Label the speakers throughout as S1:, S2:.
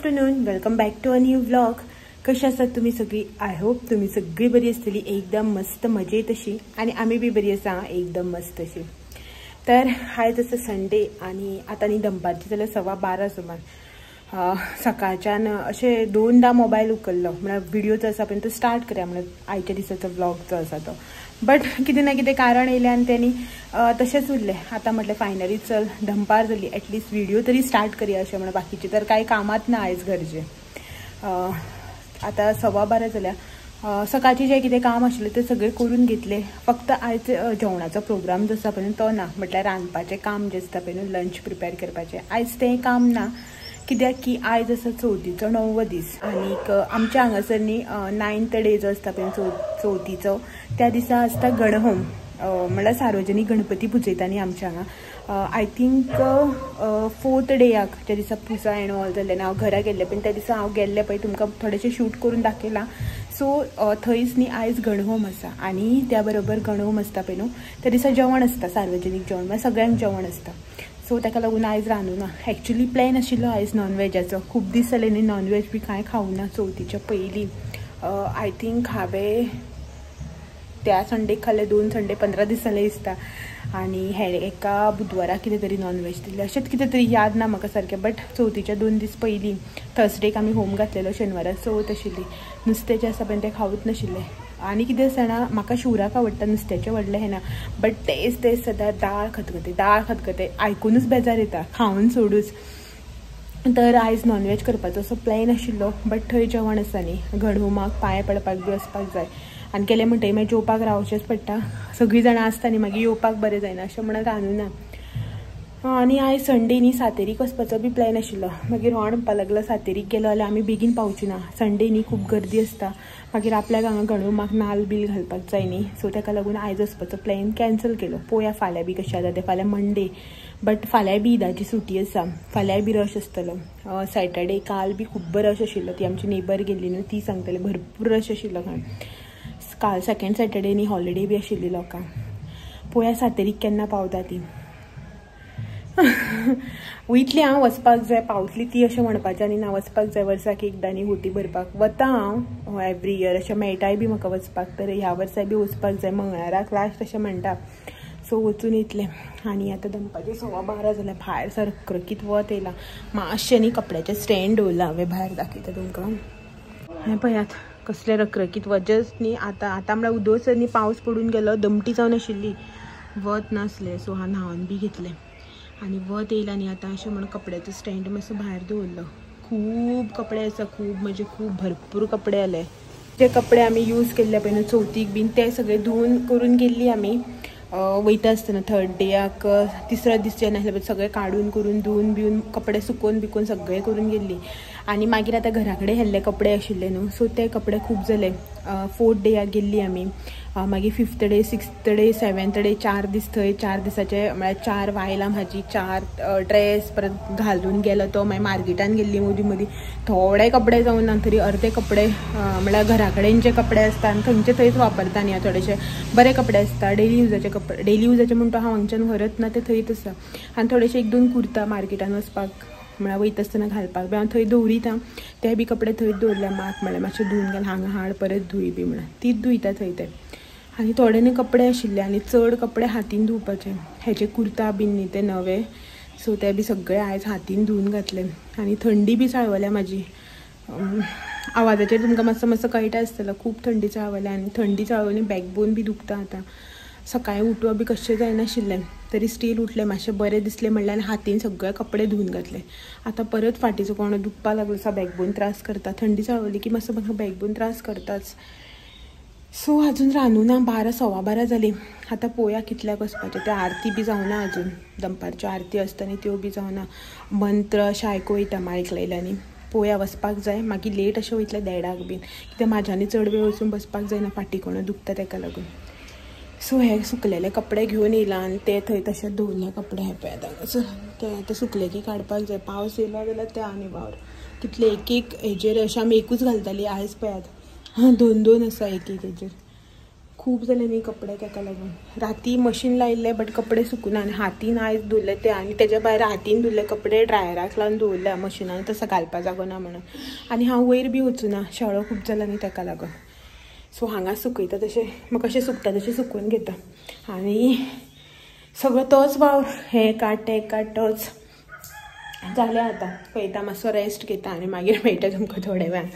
S1: Afternoon, welcome back to a new vlog. कशी आसात तुम्ही सगळी? आय होप तुम्ही सगळी बरी आसतली, एकदम मस्त मजेत अशी. आणि आम्ही बी बरी आसा, एकदम मस्त अशी. तर आयज आसा संडे आणि आता न्ही दनपारची जाल्यार 12:15 सुमार. सकाळच्यान अशें दोनदा मोबायल उखल्लो, म्हळ्यार व्हिडिओ जो आसा पळय तो स्टार्ट करया म्हळ्यार आयच्या दिसाचो व्लॉग जो आसा तो. बट कितें ना कितें कारण येयलें आनी तेणी तशेंच उरलें. आतां म्हटलें फायनली चल दनपार जाली, एटलिस्ट व्हिडिओ तरी स्टार्ट करया अशें म्हणून. बाकीचे तर कांय कामात ना आयज घरचे. आतां 12:15 जाल्या. सकाळचे जे कितें काम आशिल्लें ते सगळें करून घेतले. फक्त आयज जेवणाचो प्रोग्राम जो आसा पळय तो ना, म्हटल्यार रांदपाचें काम जें आसता पळय लंच प्रिपेर करपाचें, आयज तें काम ना. कित्याक की आयज आसा चवथीचो 9वो दीस. आनीक आमच्या हांगासर न्ही 9th डे जो आसता पळय चवथीचो त्या दिसा आसता गणहोम, म्हळ्यार सार्वजनीक गणपती पुजयता न्ही आमच्या हांगा. आय थिंक 4th डेयाक ज्या दिसा पुजा एंड ऑल जाल्लें हांव घरा गेल्लें, पण त्या दिसा हांव गेल्लें पळय तुमकां थोडेशें शूट करून दाखयलां. सो थंयच न्ही आयज गणहोम आसा. आनी त्या बरोबर गणहोम आसता पळय न्हू त्या दिसा जेवण आसता, सार्वजनीक जेवण, म्हळ्यार सगळ्यांक जेवण आसता. सो ताका लागून आयज रांदूना. एक्चुली प्लॅन आशिल्लो आयज नॉनवेजाचो. खूब दीस जाले न्ही नॉनवेज बी कांय खावना चवथीच्या पयलीं. आय थिंक हांवें त्या संडेक खाल्लें, 2 संडे 15 दीस जाले दिसता. आनी एका बुधवाराक कितें तरी नॉनवेज दिल्लें, अशेंच कितें तरी याद ना म्हाका सारकें. बट चवथीच्या 2 दीस पयलीं थर्सडेक आमी होम घातलेलो, शेनवाराक चवथ आशिल्ली. नुस्तें जें आसा पळय तें खावूच नाशिल्लें. आनी कितें जाणा, म्हाका शिवराक आवडटा नुस्त्याचें व्हडलें हें ना, बट तेच सदां दाळ खतखतें आयकुनूच बेजार येता, खावन सोडूच. तर आयज नॉनवेज करपाचो असो प्लॅन आशिल्लो, बट थंय जेवण आसा न्ही, गणहोमाक पांय पडपाक बी वचपाक जाय. आनी केलें म्हणटकीर मागीर जेवपाक रावचेंच पडटा. सगळीं जाणां आसता न्ही, मागीर येवपाक बरें जायना अशें म्हणून रांदूना. आनी आयज संडे न्ही सातेरीक वचपाचो बी प्लॅन आशिल्लो. मागीर हो म्हणपाक लागलो सातेरीक गेलो जाल्यार आमी बेगीन पावची ना, संडे न्ही खूब गर्दी आसता, मागीर आपल्याक हांगा गणहोमाक नाल्ल बील घालपाक जाय न्ही. सो ताका लागून आयज वचपाचो प्लॅन कॅन्सल केलो. पळोवया फाल्यां बी कशें जाता तें. फाल्यां मंडे, बट फाल्यां बी ईदाची सुटी आसा, फाल्यां बी रश आसतलो. सॅटर्डे काल बी खूब रश आशिल्लो. ती आमची नेबर गेल्ली न्हू, ती सांगताली भरपूर रश आशिल्लो खंय. काल सेकंड सॅटर्डे न्ही हॉलिडे बी आशिल्ली लोकांक. पळोवया सातेरीक केन्ना पावता ती. वयतली हांव वचपाक जाय, पावतली ती अशें म्हणपाचें आनी ना, वचपाक जाय. वर्साक एकदां न्ही हुटी भरपाक वता हांव एवरी इयर, अशें मेळटाय बी म्हाका वचपाक. तर ह्या वर्सा बी वचपाक जाय, मंगळाराक लास्ट अशें म्हणटा. सो वचून येतलें. आनी आतां दनपारचे 12:15 जाल्यार भायर सारखीत वत येयलां. मातशें न्ही कपड्याचें स्टँड दवरलां हांवें भायर, दाखयता तुमकां. हें पळयात कसलें रखरखीत वत. जस्ट न्ही आतां म्हळ्यार उदोसर न्ही पावस पडून गेलो, दमटी जावन आशिल्ली, वत नासलें. सो हांव न्हांवन बी घेतलें आनी वत येयलां न्ही आतां अशें म्हणून कपड्याचो स्टँड मातसो भायर दवरलो. खूब कपडे आसा, खूब म्हणजे खूब भरपूर कपडे आले. जे कपडे आमी यूज केल्ले पळय न्हू चवथीक बीन ते सगळे धुवन करून गेल्ली आमी. वयता आसतना 3rd डेयाक, तिसरो दीस जेन्ना आसलें सगळें काडून करून धुवन बिवन कपडे सुकोवन बिकोवन सगळें करून गेल्ली. आनी मागीर आतां घरा कडेन हेल्ले कपडे आशिल्ले न्हू, सो ते कपडे खूब जाले. 4th डेयाक गेल्ली आमी. मागीर 5th day, 6th day, 7th day 4 दीस थंय. 4 दिसाचे म्हळ्यार 4 वायलां भाजी, 4 ड्रेस परत घालून गेलो तो. मागीर मार्केटान गेल्ली मदीं थोडे कपडे जावन ना, तरी अर्दे कपडे म्हळ्यार घरा कडेन जे कपडे आसता आनी थंयचे थंयच वापरता न्ही, थोडेशे बरे कपडे आसता डेली युजाचे कपडे. डेली युजाचे म्हणटा हांव हांगच्यान व्हरत ना, ते थंयच आसा. आनी थोडेशे 1-2 कुर्ता मार्केटान वचपाक म्हळ्यार वयता आसतना घालपाक बी हांव थंय दवरिता. ते बी कपडे थंयच दवरल्या. म्हळ्यार मातशें धुवन घाल, हांगा हाड परत धुय बी म्हणून तीच धुयता थंय ते. आनी थोडे न्ही कपडे आशिल्ले आनी चड कपडे हातीन धुवपाचे. हेजे कुर्ता बीन न्ही ते नवे, सो ते बी सगळे आयज हातीन धुवन घातले. आनी थंडी बी चाळवल्या म्हाजी. आवाजाचेर तुमकां मातसो कळटा आसतलो, खूब थंडी चाळवल्या. आनी थंडी चाळवली बॅकबोन बी दुखता आतां. सकाळीं उठोवप बी कशें जायनाशिल्लें, तरी स्टील उठलें. मातशें बरें दिसलें म्हणल्यार हातीन सगळे कपडे धुवन घातले. आतां परत फाटीचो कोणो दुखपाक लागलो आसा, बॅकबोन त्रास करता. थंडी चाळवली की मातसो म्हाका बॅकबोन त्रास करताच. सो अजून रांदूना, 12-12:15 जाली. आतां पळोवया कितल्याक वचपाचें. ते आरती बी जावना अजून, दनपारच्यो आरती आसता न्ही त्यो बी जावना. मंत्र अशें आयकूं वयता मायक लायल्यांनी. पळोवया वचपाक जाय. मागीर लेट अशें वयतलें 1:30क बीन, कित्याक म्हाज्यानी चड वेळ वचून बसपाक जायना, फाटी कोणो दुखता ताका लागून. सो हे सुकलेले कपडे घेवन येयला आनी ते थंय तशेंच दवरले कपडे. हे पळयात हांगासर ते आतां सुकले की काडपाक जाय. पावस येयलो जाल्यार ते आनी वावर कितले एक हेजेर अशें आमी एकूच घालताली. आयज पळयात 2-2 आसा एक हेजेर. खूब जाले न्ही कपडे ताका लागून राती मशीन लायिल्ले बट कपडे सुकूना आनी हातीन आयज धुले ते आनी तेज्या भायर हातीन धुले कपडे ड्रायराक लावन दवरल्या मशिनान तसो घालपा जागो ना म्हणून आनी हांव वयर बी वचूना शाळो खूब जाला न्ही ताका लागून सो हांगा सुकयता तशें म्हाका अशें सुकता तशें सुकून घेता आनी सगळो तोच वावर हें काड तें काड तोच जालें आतां पळयता मातसो रेस्ट घेता आनी मागीर मेळटा तुमकां थोड्या वेळान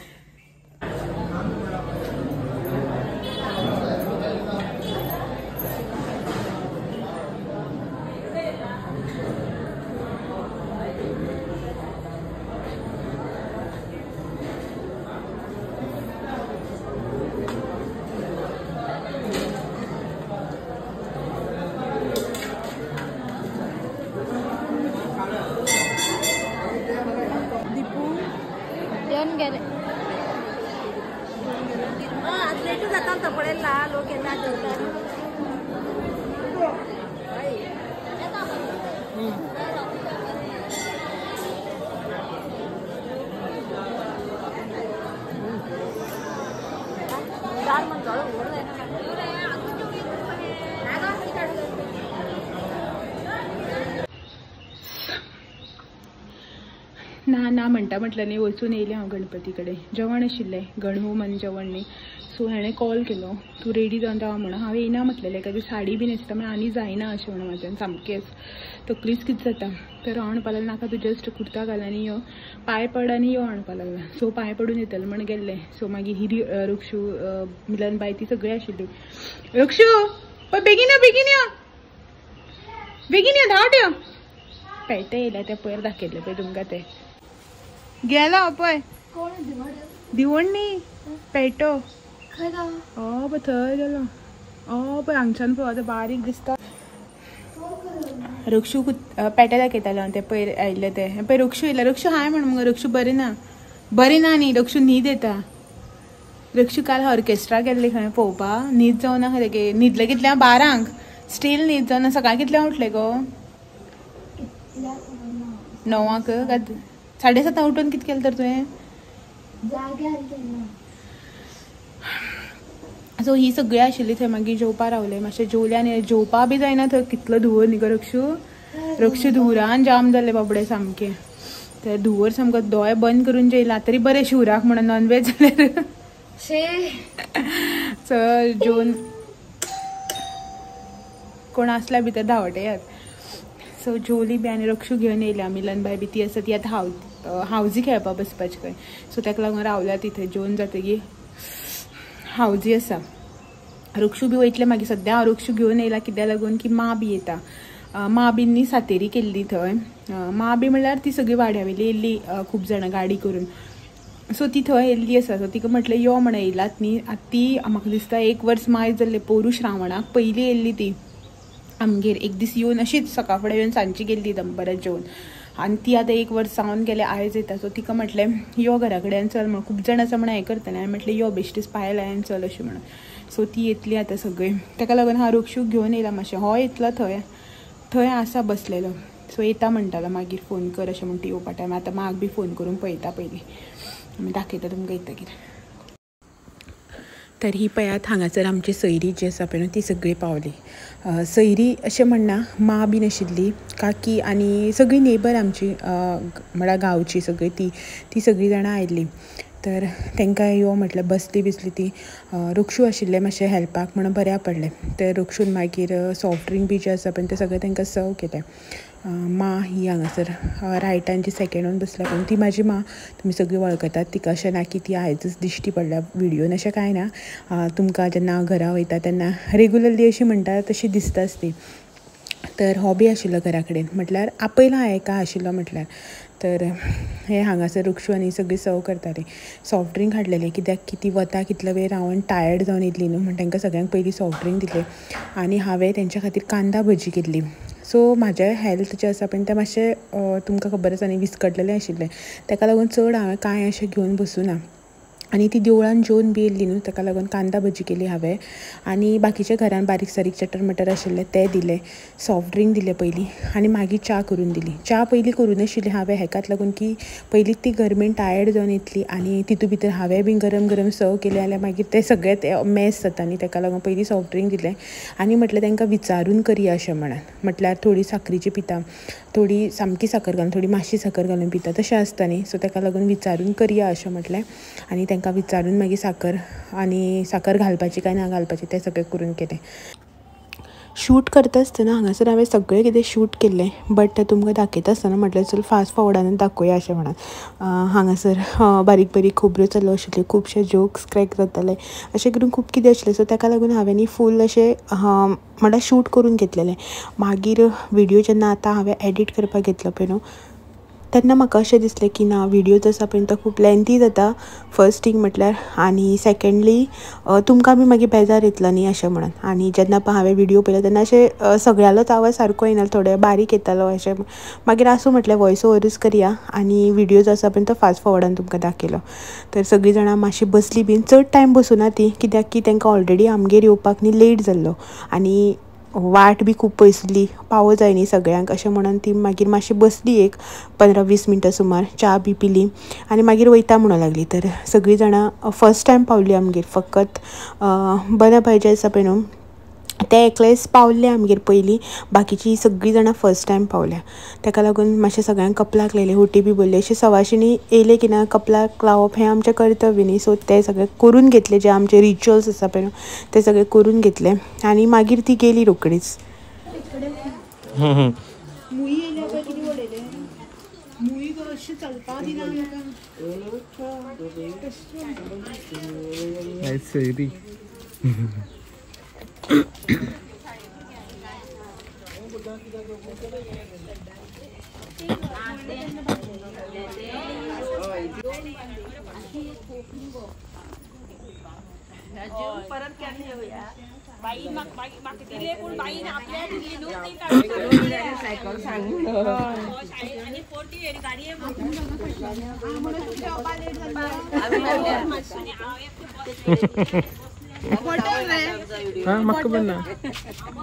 S1: ना म्हणटा म्हटलं न्ही वचून येयलें हांव गणपती कडेन जेवण आशिल्लें गणहोम आनी जेवण न्ही सो हेणें कॉल केलो तूं रेडी जावन राव म्हणून हांव येयना म्हटलेलें एखादी साडी बी न्हेसता म्हण आनी जायना अशें म्हणून म्हाज्यान सामकेंच तकलीच कितें जाता तर हांव म्हणपा लागलें नाका तूं जस्ट कुर्ता घाल आनी यो पांय पड आनी यो म्हणपा लागलें सो पांय पडून येतलें म्हण गेल्लें सो मागीर ही रुक्षू मिलन बाय ती सगळी आशिल्ली रुक्षू पळय बेगीन यो बेगीन यो धांवट यो पेटे येयल्या ते पयर दाखयल्ले पळय तुमकां ते गेलो पळय दिवण न्ही पेटो पळय थंय गेलो पळय हांगच्यान पळय आतां बारीक दिसता रुक्षू पेटे दाखयतालो हांव ते पयर आयिल्ले ते पळय रुक्षू येयला रुक्षू हाय म्हण मग रुक्षू बरी ना न्ही रुक्षू न्हीद येता रुक्षू काल ऑर्केस्ट्रा गेल्ली खंय पळोवपा न्हीद जावना खंय तेगे न्हिदले कितल्या 12 स्टील न्हीद जावना सकाळीं कितल्या उठले गो 9 7:30 उठून कितें केलें तर तुवें सो ही सगळी आशिल्ली थंय मागीर जेवपा रावले मातशें जेवले आनी जेवपा बी जायना थंय कितलो धुंवर न्ही गो रुक्षू धुवरान जाम जाले बाबडे सामके ते धुंवर सामको दोळे बंद करून जेयला तरी बरें शिवराक म्हणून नॉनवेज जाल्यार सो जेवन कोण आसल्या भितर धांवटेयात सो जेवली बी आनी रक्षू घेवन येयल्या मिलन बाय बी ती आसा ती आतां हावजी खेळपा बसपाचें खंय सो ताका लागून रावल्या तिथे जेवन जातकीर हावजी आसा रुक्षू बी वयतले मागीर सद्या हांव रुक्षू घेवन येयला कित्याक लागून की मा बी येता मा बीन सातेरी केल्ली थंय मा बी म्हणल्यार ती सगळी वाड्यावयली येयल्ली खूब जाणां गाडी करून सो ती थंय येयल्ली आसा सो तिका म्हटलें यो म्हण येयलात न्ही ती म्हाका दिसता 1 वर्स मायज जाल्लें पोरू श्रावणाक पयली येयल्ली ती आमगेर एक दीस येवन अशीच सकाळ फुडें येवन सांजची गेल्ली दनपारां जेवन आनी ती आतां 1 वर्स जावन गेले आयज येता सो तिका म्हटलें यो घरा कडेन चल म्हण खूब जाण आसा म्हण हें करतलें हांवें म्हटलें यो बेश्टीच पांय लायन चल अशें म्हणून सो ती येतली आतां सगळी ताका लागून हांव रुक्षूक घेवन येयला मातशें हो येतलो थंय आसा बसलेलो सो येता म्हणटालो मागीर फोन कर अशें म्हणटा येवपा टायम आतां म्हाक बी फोन करून पळयता पयलीं आमी दाखयता तुमकां येतकीर तर ही पळयात हांगासर आमची सयरी जी आसा पळय ती सगळी पावली सयरी अशें म्हणना मा बीन आशिल्ली काकी आनी सगळी नेबर आमची म्हळ्यार गांवची सगळी ती सगळीं जाणां आयिल्लीं तर तांकां यो म्हटल्यार बसली बिसली ती रुक्षू आशिल्लें मातशें हेल्पाक म्हणून बऱ्या पडलें तर रुक्षून मागीर सॉफ्ट ड्रिंक बी जें आसा पळय तें सगळें तांकां सर्व केलें मा ही हांगासर रायटान जी सेकेंडान बसल्या पण ती म्हाजी मा तुमी सगळीं वळखतात तिका अशें ना की ती आयजच दिश्टी पडल्या व्हिडियोन अशें कांय ना तुमकां जेन्ना हांव घरा वयता तेन्ना रेगुलरली अशी म्हणटा तशी दिसताच ती तर हो बी आशिल्लो घरा कडेन म्हटल्यार आपयलां एका आशिल्लो म्हटल्यार तर हे हांगासर रुक्षू आनी सगळीं सर्व करतालीं सॉफ्ट ड्रिंक हाडलेलें कित्याक की ती वता कितलो वेळ रावन टायर्ड जावन येतली न्हू म्हण तांकां सगळ्यांक पयलीं सॉफ्ट ड्रिंक दिलें आनी हांवें तेंच्या खातीर कांदा भजी केल्ली सो म्हाजें हेल्थ जें आसा पळय तें मातशें तुमकां खबर आसा न्ही विस्कटलेलें आशिल्लें ताका लागून चड हांवें कांय अशें घेवन बसूं ना आणि ती देवळान जेवन बी येयल्ली न्हू, ताका लागून कांदा भजी केली हांवें. आनी बाकीच्या घरान बारीक सारीक चटर मटर आशिल्लें तें दिलें, सॉफ्ट ड्रिंक दिलें पयलीं, आनी मागीर च्या करून दिली. च्या पयलीं करूं नाशिल्ली हांवें हेकाच लागून की पयलींच ती गरमेन टायर्ड जावन येतली आनी तितून भितर हांवें बी गरम गरम सर्व केलें जाल्यार मागीर तें सगळें तें मॅस जाता न्ही, ताका लागून पयलीं सॉफ्ट ड्रिंक दिलें. आनी म्हटलें तांकां विचारून करया अशें म्हणून, म्हटल्यार थोडी साखरेची पिता, थोडी सामकी साखर घालून, थोडी मातशी साखर घालून पिता तशें आसता न्ही. सो ताका लागून विचारून करया अशें म्हटलें. आनी तांकां विचारून मागीर साखर घालपाची काय ना घालपाची तें सगळें करून केलें. शूट करता आसतना हांगासर हांवें सगळें कितें शूट केल्लें, बट तें तुमकां दाखयता आसतना म्हटल्यार चल फास्ट फॉवर्डानूच दाखोवया अशें म्हणून. हांगासर बारीक बारीक खोबऱ्यो चालू आशिल्ल्यो, खुबशे जोक्स क्रॅक जाताले, अशें करून खूब कितें आशिल्लें. सो ताका लागून हांवें फूल अशें म्हटल्यार शूट करून घेतलेलें. मागीर व्हिडिओ जेन्ना आतां हांवें एडीट करपाक घेतलो पळय न्हू, तेन्ना म्हाका अशें दिसलें की ना व्हिडिओ जो आसा पळय तो खूब लेंथी जाता फर्स्ट थींग म्हटल्यार, आनी सेकेंडली तुमकां बी मागीर बेजार येतलो न्ही अशें म्हणून. आनी जेन्ना हांवें व्हिडिओ पळयलो तेन्ना अशें सगळ्यालोच आवाज सारको येनालो, थोडे बारीक येतालो अशें. मागीर आसूं म्हटलें वॉयस ओवरूच करया आनी व्हिडिओ जो आसा पळय तो फास्ट फॉवर्डान तुमकां दाखयलो. तर सगळीं जाणां मातशी बसली बीन, चड टायम बसूना ती, कित्याक की तांकां ऑलरेडी आमगेर येवपाक न्ही लेट जाल्लो आनी वाट बी खूब पयसली, पावो जाय न्ही सगळ्यांक अशें म्हणून ती मागीर मातशी बसली एक 15-20 मिनटां सुमार, च्या बी पिली आनी मागीर वयता म्हणूं लागली. तर सगळीं जाणां फर्स्ट टायम पावली आमगेर, फकत बरे पाहिजे आसा पळय न्हू ते एकलेच पावल्ले आमगेर पयलीं, बाकीची सगळीं जाणां फर्स्ट टायम पावल्या. ताका लागून मातशें सगळ्यांक कपलाक लायले, होटी बी बोरली. अशें सवाशिणी येयले की ना कपलाक लावप हें आमचें कर्तव्य न्ही. सो तें सगळें करून घेतलें, जे आमचे रिच्युअल्स आसा पळय ते सगळें करून घेतले आनी मागीर ती गेली रोकडीच.
S2: म्हाका पण ना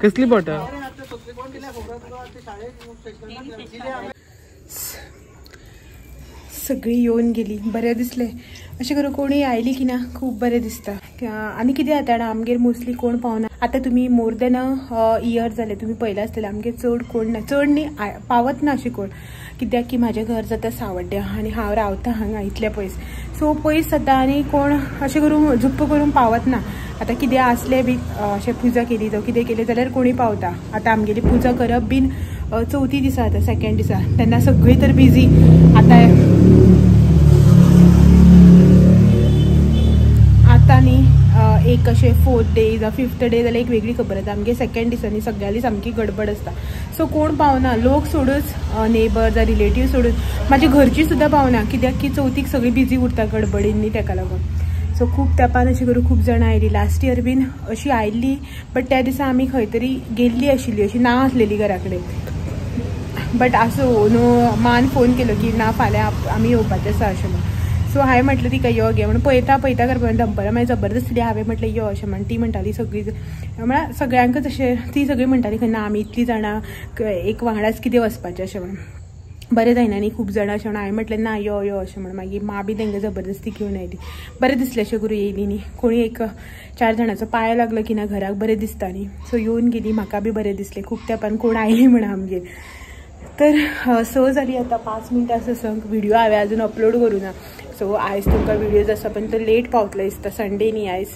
S2: कसली बॉटल.
S1: सगळीं येवन गेली, बरें दिसलें अशें करून. कोणीय आयली की ना खूब बरें दिसता. आनी कितें जाता जाणा आमगेर मोस्टली कोण पावना. आतां तुमी मोर दॅन इयर जालें तुमी पयलें आसतलें आमगेर चड कोण ना, चड न्ही पावत ना अशें कोण, कित्याक की म्हाजें घर जाता सावड्ड्या आनी हांव रावता हांगा इतलें पयस. सो पयस जाता आनी कोण अशें करून झुप्प करून पावत ना. आतां कितें आसलें बी अशें पुजा केली जावं कितें केलें जाल्यार कोणी पावता. आतां आमगेली पुजा करप बीन चवथी दिसा आतां सेकेंड दिसा, तेन्ना सगळीं तर बिजी. आतां न्ही एक अशें 4th डे जावं 5th डे जाल्यार एक वेगळी खबर आसा. आमगे सेकेंड दिसांनी सगळ्यांनी सामकी गडबड आसता. सो कोण पावना, लोक सोडूच, नेबर जावं रिलेटीव सोडून म्हाजी घरची सुद्दां पावना, कित्याक की चवथीक सगळीं बिजी उरता गडबडीन न्ही ताका लागून. सो खूब तेंपान अशें करून खूब जाणां आयलीं. लास्ट इयर बीन अशी आयिल्ली, बट त्या दिसा आमी खंय तरी गेल्ली आशिल्ली, अशी ना आसलेली घरा कडेन. बट आसूं न्हू मान फोन केलो की ना फाल्यां आमी येवपाचें आसा अशें म्हणून. सो हांवें म्हटलें तिका यो गे म्हणून, पळयता करपा दनपारां मागीर जबरदस्ती हांवें म्हटलें यो अशें म्हणून. ती म्हणटाली सगळीं, म्हळ्यार सगळ्यांकच अशें, ती सगळीं म्हणटाली खंय ना आमी इतलीं जाणां एक वांगडाच कितें वचपाचें अशें म्हणून. बरें जायना न्ही खूब जाणां अशें म्हणून. हांवें म्हटलें ना यो यो अशें म्हणून. मागीर मा बी तांकां जबरदस्ती घेवन आयली. बरें दिसलें अशें करून येयली न्ही. कोणी एक 4 जाणांचो पांय लागलो की ना घराक बरें दिसता न्ही. सो येवन गेली, म्हाका बी बरें दिसलें. खूब तेंपान कोण आयली म्हणून आमगेर. तर 6 जाली आतां, 5 मिनटां आसा संक. व्हिडिओ हांवें आजून अपलोड करूं ना. सो आयज तुमकां व्हिडिओ जो आसा पण तो लेट पावतलो दिसता, संडे न्ही आयज.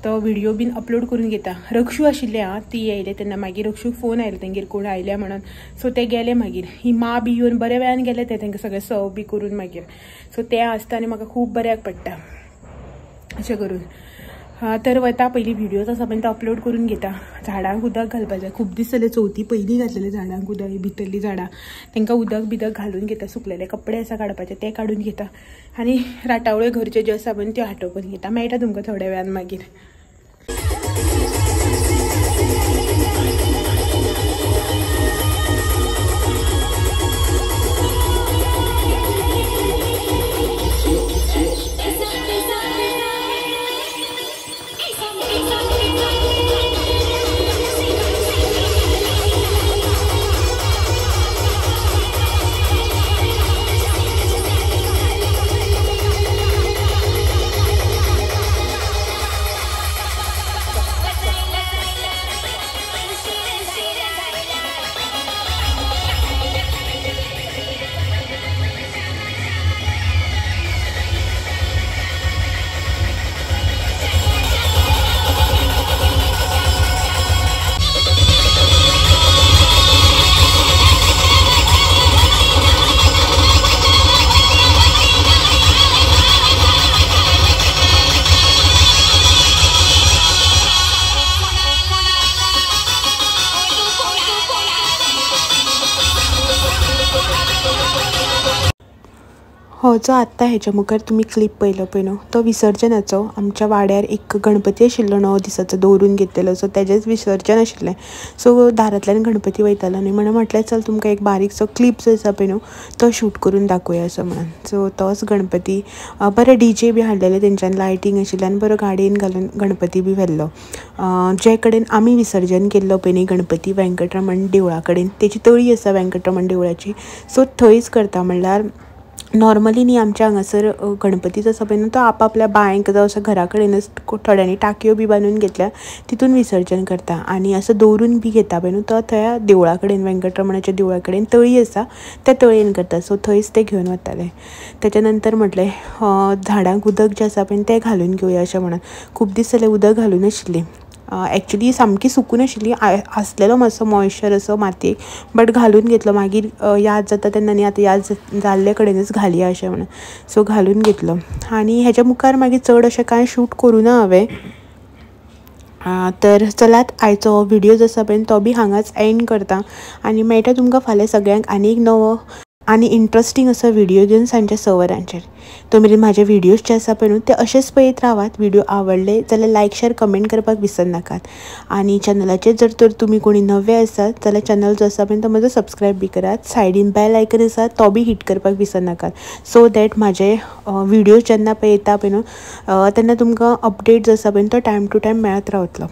S1: तो व्हिडिओ बीन अपलोड करून घेता. रक्षू आशिल्ले ती येयले तेन्ना मागीर रक्षूक फोन आयलो तेंगेर कोण आयल्या म्हणून. सो ते गेले मागीर. ही मा बी येवन बऱ्या वेळान गेले ते तांकां सगळें सर्व बी करून मागीर. सो ते आसता आनी म्हाका खूब बऱ्याक पडटा अशें करून. तर वता पयलीं व्हिडिओ आसा पण तो अपलोड करून घेता. झाडांक उदक घालपाचें, खूब दीस जाले चवथी पयलीं घातलेलें झाडांक उदक, भितरलीं झाडां तांकां उदक बिदक घालून घेता. सुकलेले कपडे आसा काडपाचे ते काडून घेता आनी राटावळ्यो घरच्यो ज्यो आसा पण त्यो हाटोवून घेता. मेळटा तुमकां थोड्या वेळान मागीर. हो, जो आत्ता हेच्या मुखार तुम्ही क्लिप पळयलो पळय न्हू, तो विसर्जनाचो. आमच्या वाड्यार एक गणपती आशिल्लो 9 दिसाचो दवरून घेतलेलो, सो तेजेंच विसर्जन आशिल्लें. सो दारांतल्यान गणपती वयतालो न्ही, म्हणून म्हटलें चल तुमकां एक बारीकसो क्लिप जो आसा पळय न्हू तो शूट करून दाखोवया असो म्हणून. सो तोच गणपती बरें DJ बी हाडलेलें तेंच्यांनी, लायटींग आशिल्लें आनी बरो गाडयेन घालून गणपती बी व्हेल्लो. जे कडेन आमी विसर्जन केल्लो पळय न्ही गणपती वेंकटरमण देवळा कडेन, तेची तळी आसा वेंकटरमण देवळाची. सो थंयच करता. म्हणल्यार नॉर्मली न्ही आमच्या हांगासर गणपती जो आसा पळय न्हू तो आपआपल्या बांयक जावं असो घरा कडेनच थोड्यांनी टाकयो बी बांदून घेतल्या, तितून विसर्जन करता. आनी असो दवरून बी घेता पळय न्हू तो थंय देवळा कडेन वेंकटरमणाच्या देवळा कडेन तळी आसा त्या तळयेन करता. सो थंयच ते घेवन वताले. तेच्या नंतर म्हटलें झाडांक उदक जें आसा पळय तें घालून घेवया अशें म्हणून. खूब दीस जाले उदक घालूं नाशिल्लीं. एक्चुली सामकी सुकून आशिल्ली, आसलेलो मातसो मॉइश्चर असो मातयेक, बट घालून घेतलो. मागीर याद जाता तेन्ना न्ही आतां याद जाल्ले कडेनच घालया अशें म्हणून. सो घालून घेतलो. आनी हेच्या मुखार मागीर चड अशें कांय शूट करुना हांवें. तर चलात आयचो व्हिडिओ जो आसा पळय तो बी हांगाच एंड करता. आनी मेळटा तुमकां फाल्यां सगळ्यांक आनी एक नवो आनी इंट्रस्टींग असो व्हिडिओ घेवन सांजच्या 6 वरांचेर. तो मेरेन म्हाजे व्हिडिओज जे आसा पळय न्हू ते अशेंच पळयत रावात. व्हिडिओ आवडले जाल्यार लायक शेअर कमेंट करपाक विसरनाकात. आनी चॅनलाचेर जर तर तुमी कोणी नवे आसात जाल्यार चॅनल जो आसा पळय तो म्हजो सबस्क्रायब बी करात. सायडीन बेल आयकन आसा तो बी हिट करपाक विसरनाकात. सो दॅट म्हाजे व्हिडिओज जेन्ना पळयता पळय न्हू तेन्ना तुमकां अपडेट जो आसा पळय तो टायम टू टायम मेळत रावतलो.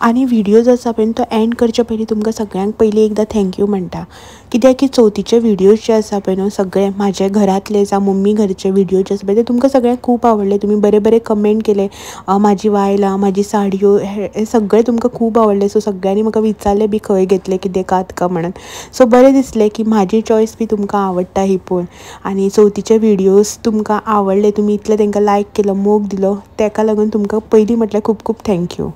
S1: आनी व्हिडिओ जो आसा पळय तो एंड करचे पयलीं तुमकां सगळ्यांक पयलीं एकदां थँक्यू म्हणटा. कित्याक की चवथीचे व्हिडिओज जे आसा पळय न्हू सगळे म्हाजे घरांतले जावं मम्मी घरचे व्हिडिओ जे आसा पळय ते तुमकां सगळ्यांक खूब आवडले. तुमी बरे बरे कमेंट केले. म्हाजी वायलां, म्हाजी साडयो, हे सगळे तुमकां खूब आवडले. सो सगळ्यांनी म्हाका विचारलें बी खंय घेतले कितें काय म्हणून. सो बरें दिसलें की म्हाजी चॉयस बी तुमकां आवडटा ही पळोवन. आनी चवथीचे व्हिडिओज तुमकां आवडले, तुमी इतले तांकां लायक केलो, मोग दिलो, ताका लागून तुमकां पयलीं म्हटल्यार खूब खूब थँक्यू.